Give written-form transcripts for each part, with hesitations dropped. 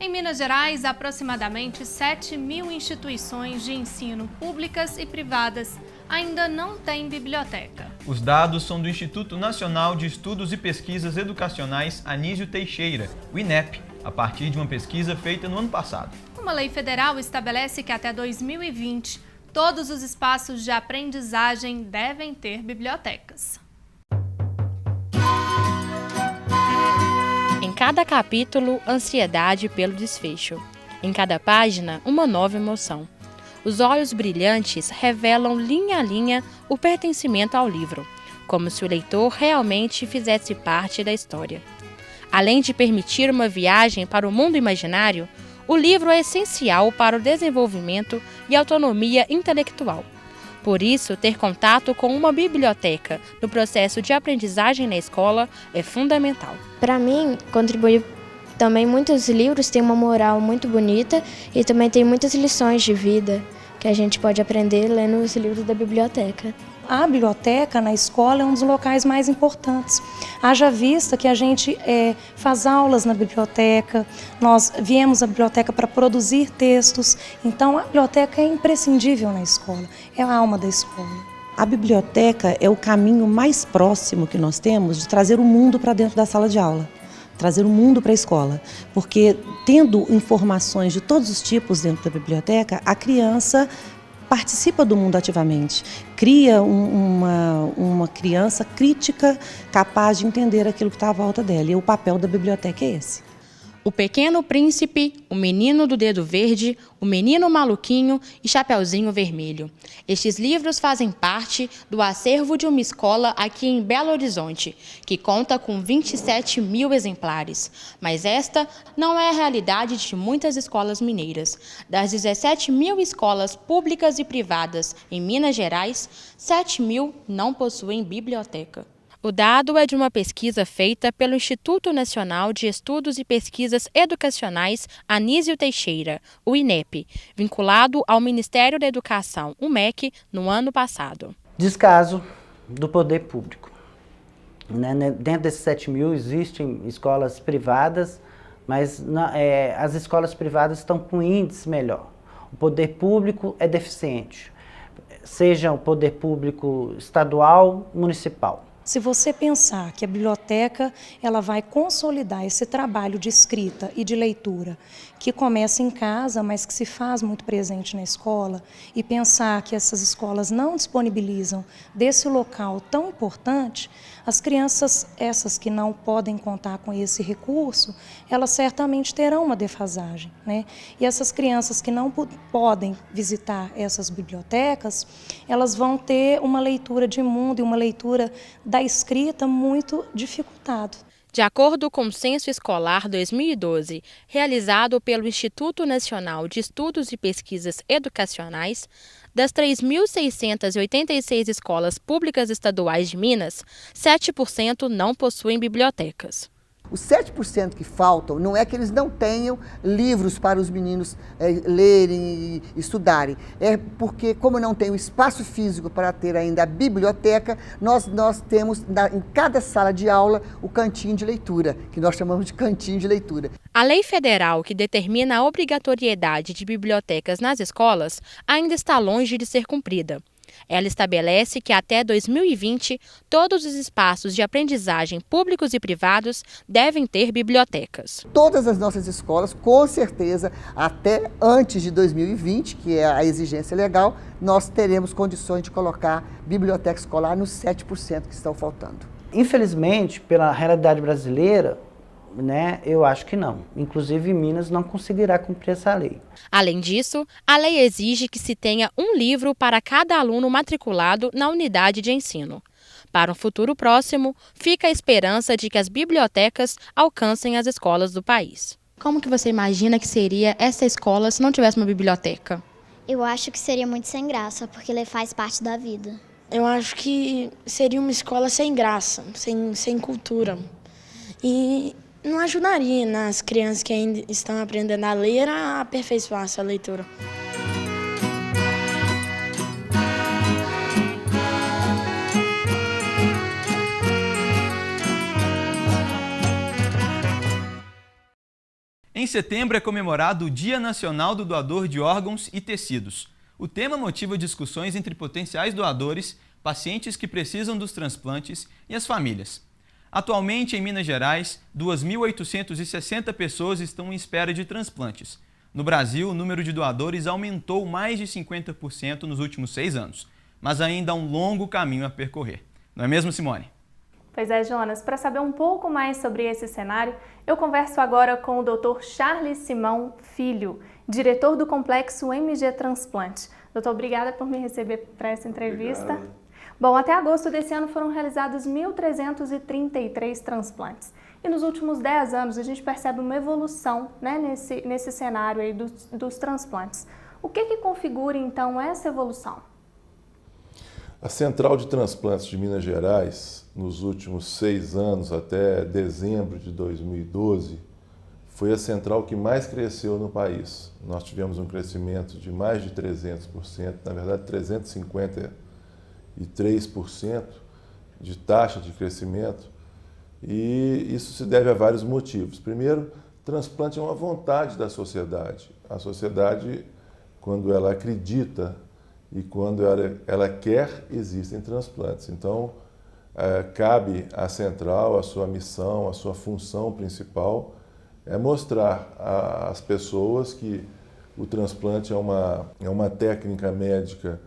Em Minas Gerais, aproximadamente 7.000 instituições de ensino públicas e privadas ainda não têm biblioteca. Os dados são do Instituto Nacional de Estudos e Pesquisas Educacionais Anísio Teixeira, o INEP, a partir de uma pesquisa feita no ano passado. Uma lei federal estabelece que até 2020, todos os espaços de aprendizagem devem ter bibliotecas. Em cada capítulo, ansiedade pelo desfecho. Em cada página, uma nova emoção. Os olhos brilhantes revelam linha a linha o pertencimento ao livro, como se o leitor realmente fizesse parte da história. Além de permitir uma viagem para o mundo imaginário, o livro é essencial para o desenvolvimento e autonomia intelectual. Por isso, ter contato com uma biblioteca no processo de aprendizagem na escola é fundamental. Para mim, contribuiu também muitos livros, têm uma moral muito bonita e também tem muitas lições de vida que a gente pode aprender lendo os livros da biblioteca. A biblioteca na escola é um dos locais mais importantes. Haja vista que a gente faz aulas na biblioteca, nós viemos à biblioteca para produzir textos, então a biblioteca é imprescindível na escola, é a alma da escola. A biblioteca é o caminho mais próximo que nós temos de trazer o mundo para dentro da sala de aula, trazer o mundo para a escola, porque tendo informações de todos os tipos dentro da biblioteca, a criança participa do mundo ativamente, cria uma criança crítica capaz de entender aquilo que está à volta dela, e o papel da biblioteca é esse. O Pequeno Príncipe, O Menino do Dedo Verde, O Menino Maluquinho e Chapeuzinho Vermelho. Estes livros fazem parte do acervo de uma escola aqui em Belo Horizonte, que conta com 27.000 exemplares. Mas esta não é a realidade de muitas escolas mineiras. Das 17.000 escolas públicas e privadas em Minas Gerais, 7.000 não possuem biblioteca. O dado é de uma pesquisa feita pelo Instituto Nacional de Estudos e Pesquisas Educacionais Anísio Teixeira, o INEP, vinculado ao Ministério da Educação, o MEC, no ano passado. Descaso do poder público. Dentro desses 7.000 existem escolas privadas, mas as escolas privadas estão com índice melhor. O poder público é deficiente, seja o poder público estadual, municipal. Se você pensar que a biblioteca ela vai consolidar esse trabalho de escrita e de leitura que começa em casa, mas que se faz muito presente na escola, e pensar que essas escolas não disponibilizam desse local tão importante, as crianças, essas que não podem contar com esse recurso, elas certamente terão uma defasagem, né? E essas crianças que não podem visitar essas bibliotecas, elas vão ter uma leitura de mundo e uma leitura da escrita muito dificultado. De acordo com o Censo Escolar 2012, realizado pelo Instituto Nacional de Estudos e Pesquisas Educacionais, das 3.686 escolas públicas estaduais de Minas, 7% não possuem bibliotecas. Os 7% que faltam, não é que eles não tenham livros para os meninos lerem e estudarem. É porque, como não tem o espaço físico para ter ainda a biblioteca, nós temos em cada sala de aula o cantinho de leitura, que nós chamamos de cantinho de leitura. A lei federal que determina a obrigatoriedade de bibliotecas nas escolas ainda está longe de ser cumprida. Ela estabelece que até 2020, todos os espaços de aprendizagem públicos e privados devem ter bibliotecas. Todas as nossas escolas, com certeza, até antes de 2020, que é a exigência legal, nós teremos condições de colocar biblioteca escolar nos 7% que estão faltando. Infelizmente, pela realidade brasileira, eu acho que não. Inclusive, Minas não conseguirá cumprir essa lei. Além disso, a lei exige que se tenha um livro para cada aluno matriculado na unidade de ensino. Para um futuro próximo, fica a esperança de que as bibliotecas alcancem as escolas do país. Como que você imagina que seria essa escola se não tivesse uma biblioteca? Eu acho que seria muito sem graça, porque ele faz parte da vida. Eu acho que seria uma escola sem graça, sem cultura. E não ajudaria nas crianças que ainda estão aprendendo a ler a aperfeiçoar essa leitura. Em setembro é comemorado o Dia Nacional do Doador de Órgãos e Tecidos. O tema motiva discussões entre potenciais doadores, pacientes que precisam dos transplantes e as famílias. Atualmente, em Minas Gerais, 2.860 pessoas estão em espera de transplantes. No Brasil, o número de doadores aumentou mais de 50% nos últimos 6 anos, mas ainda há um longo caminho a percorrer. Não é mesmo, Simone? Pois é, Jonas. Para saber um pouco mais sobre esse cenário, eu converso agora com o Dr. Charles Simão Filho, diretor do Complexo MG Transplante. Doutor, obrigada por me receber para essa entrevista. Obrigado. Bom, até agosto desse ano foram realizados 1.333 transplantes. E nos últimos 10 anos a gente percebe uma evolução, né, nesse cenário aí dos transplantes. O que configura, então, essa evolução? A Central de Transplantes de Minas Gerais, nos últimos 6 anos, até dezembro de 2012, foi a central que mais cresceu no país. Nós tivemos um crescimento de mais de 300%, na verdade 353% de taxa de crescimento, e isso se deve a vários motivos. Primeiro, transplante é uma vontade da sociedade. A sociedade, quando ela acredita e quando ela quer, existem transplantes. Então, cabe à central, a sua missão, a sua função principal é mostrar às pessoas que o transplante é uma técnica médica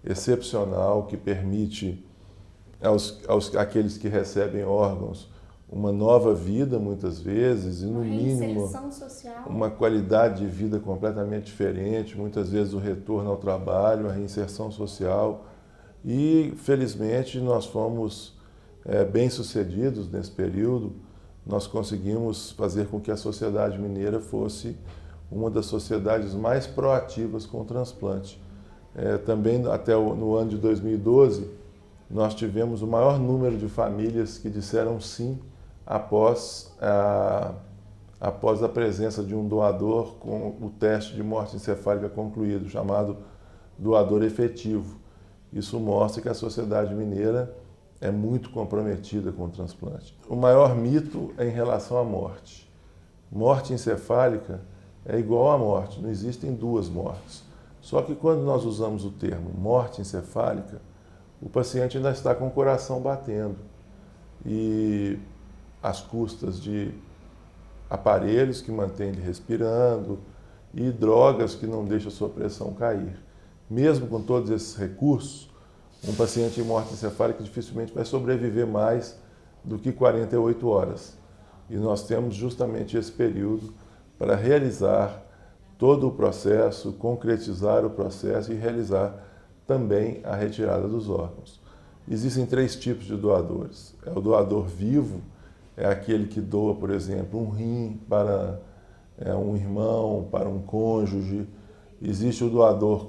excepcional que permite àqueles que recebem órgãos uma nova vida, muitas vezes, e no mínimo uma qualidade de vida completamente diferente, muitas vezes o retorno ao trabalho, a reinserção social. E, felizmente, nós fomos bem-sucedidos nesse período. Nós conseguimos fazer com que a sociedade mineira fosse uma das sociedades mais proativas com o transplante. Também, até no ano de 2012, nós tivemos o maior número de famílias que disseram sim após a presença de um doador com o teste de morte encefálica concluído, chamado doador efetivo. Isso mostra que a sociedade mineira é muito comprometida com o transplante. O maior mito é em relação à morte. Morte encefálica é igual à morte, não existem duas mortes. Só que quando nós usamos o termo morte encefálica, o paciente ainda está com o coração batendo e às custas de aparelhos que mantêm ele respirando e drogas que não deixam a sua pressão cair. Mesmo com todos esses recursos, um paciente em morte encefálica dificilmente vai sobreviver mais do que 48 horas. E nós temos justamente esse período para realizar todo o processo, concretizar o processo e realizar também a retirada dos órgãos. Existem 3 tipos de doadores. É o doador vivo, é aquele que doa, por exemplo, um rim para um irmão, para um cônjuge. Existe o doador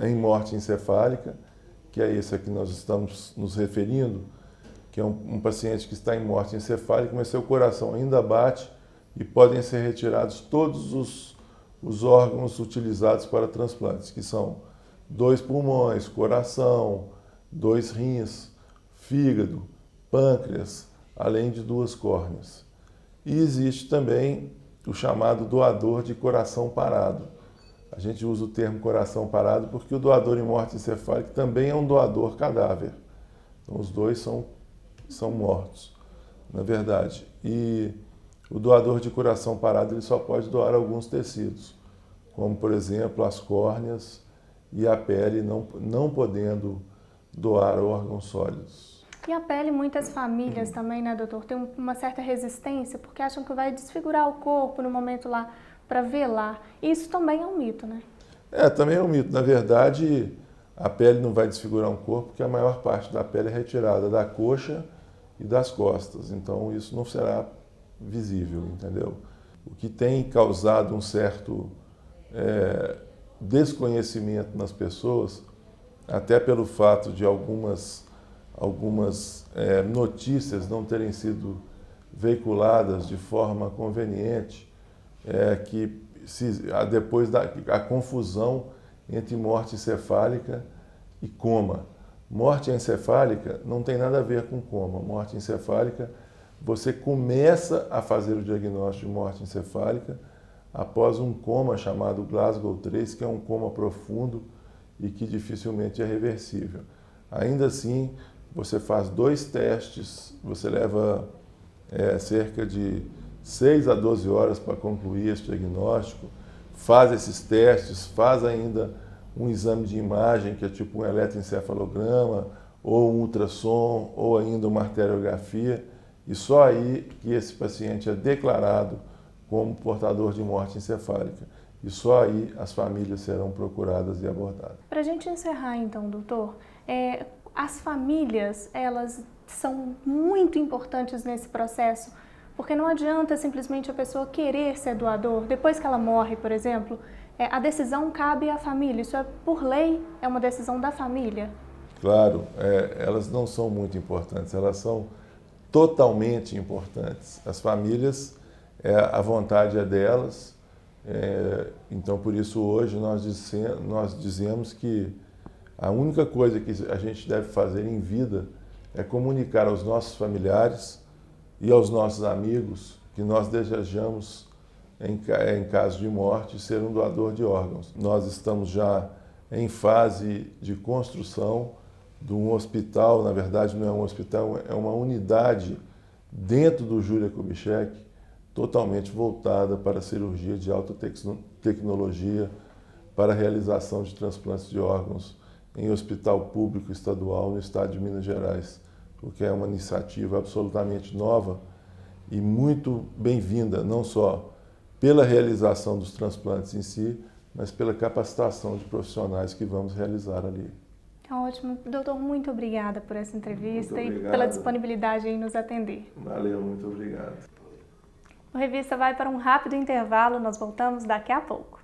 em morte encefálica, que é esse a que nós estamos nos referindo, que é um paciente que está em morte encefálica, mas seu coração ainda bate e podem ser retirados todos os órgãos utilizados para transplantes, que são 2 pulmões, coração, 2 rins, fígado, pâncreas, além de 2 córneas. E existe também o chamado doador de coração parado. A gente usa o termo coração parado porque o doador em morte encefálica também é um doador cadáver. Então, os dois são mortos, na verdade. E o doador de coração parado ele só pode doar alguns tecidos, como, por exemplo, as córneas e a pele, não podendo doar órgãos sólidos. E a pele, muitas famílias também, né, doutor, tem uma certa resistência, porque acham que vai desfigurar o corpo no momento lá para velar. E isso também é um mito, né? Também é um mito. Na verdade, a pele não vai desfigurar um corpo, porque a maior parte da pele é retirada da coxa e das costas. Então, isso não será visível, entendeu? O que tem causado um certo desconhecimento nas pessoas, até pelo fato de algumas notícias não terem sido veiculadas de forma conveniente, que depois a confusão entre morte encefálica e coma. Morte encefálica não tem nada a ver com coma. Morte encefálica você começa a fazer o diagnóstico de morte encefálica após um coma chamado Glasgow 3, que é um coma profundo e que dificilmente é reversível. Ainda assim, você faz 2 testes, você leva cerca de 6 a 12 horas para concluir esse diagnóstico, faz esses testes, faz ainda um exame de imagem, que é tipo um eletroencefalograma, ou um ultrassom, ou ainda uma arteriografia, e só aí que esse paciente é declarado como portador de morte encefálica. E só aí as famílias serão procuradas e abordadas. Para a gente encerrar então, doutor, as famílias, elas são muito importantes nesse processo, porque não adianta simplesmente a pessoa querer ser doador. Depois que ela morre, por exemplo, a decisão cabe à família. Isso por lei, é uma decisão da família. Claro, elas não são muito importantes, elas são totalmente importantes. As famílias, a vontade é delas, então por isso hoje nós dizemos que a única coisa que a gente deve fazer em vida é comunicar aos nossos familiares e aos nossos amigos que nós desejamos, em caso de morte, ser um doador de órgãos. Nós estamos já em fase de construção de um hospital, na verdade não é um hospital, é uma unidade dentro do Júlia Kubitschek, totalmente voltada para a cirurgia de alta tecnologia, para a realização de transplantes de órgãos em hospital público estadual no estado de Minas Gerais, o que é uma iniciativa absolutamente nova e muito bem-vinda, não só pela realização dos transplantes em si, mas pela capacitação de profissionais que vamos realizar ali. Ótimo. Doutor, muito obrigada por essa entrevista e pela disponibilidade em nos atender. Valeu, muito obrigado. O Revista vai para um rápido intervalo, nós voltamos daqui a pouco.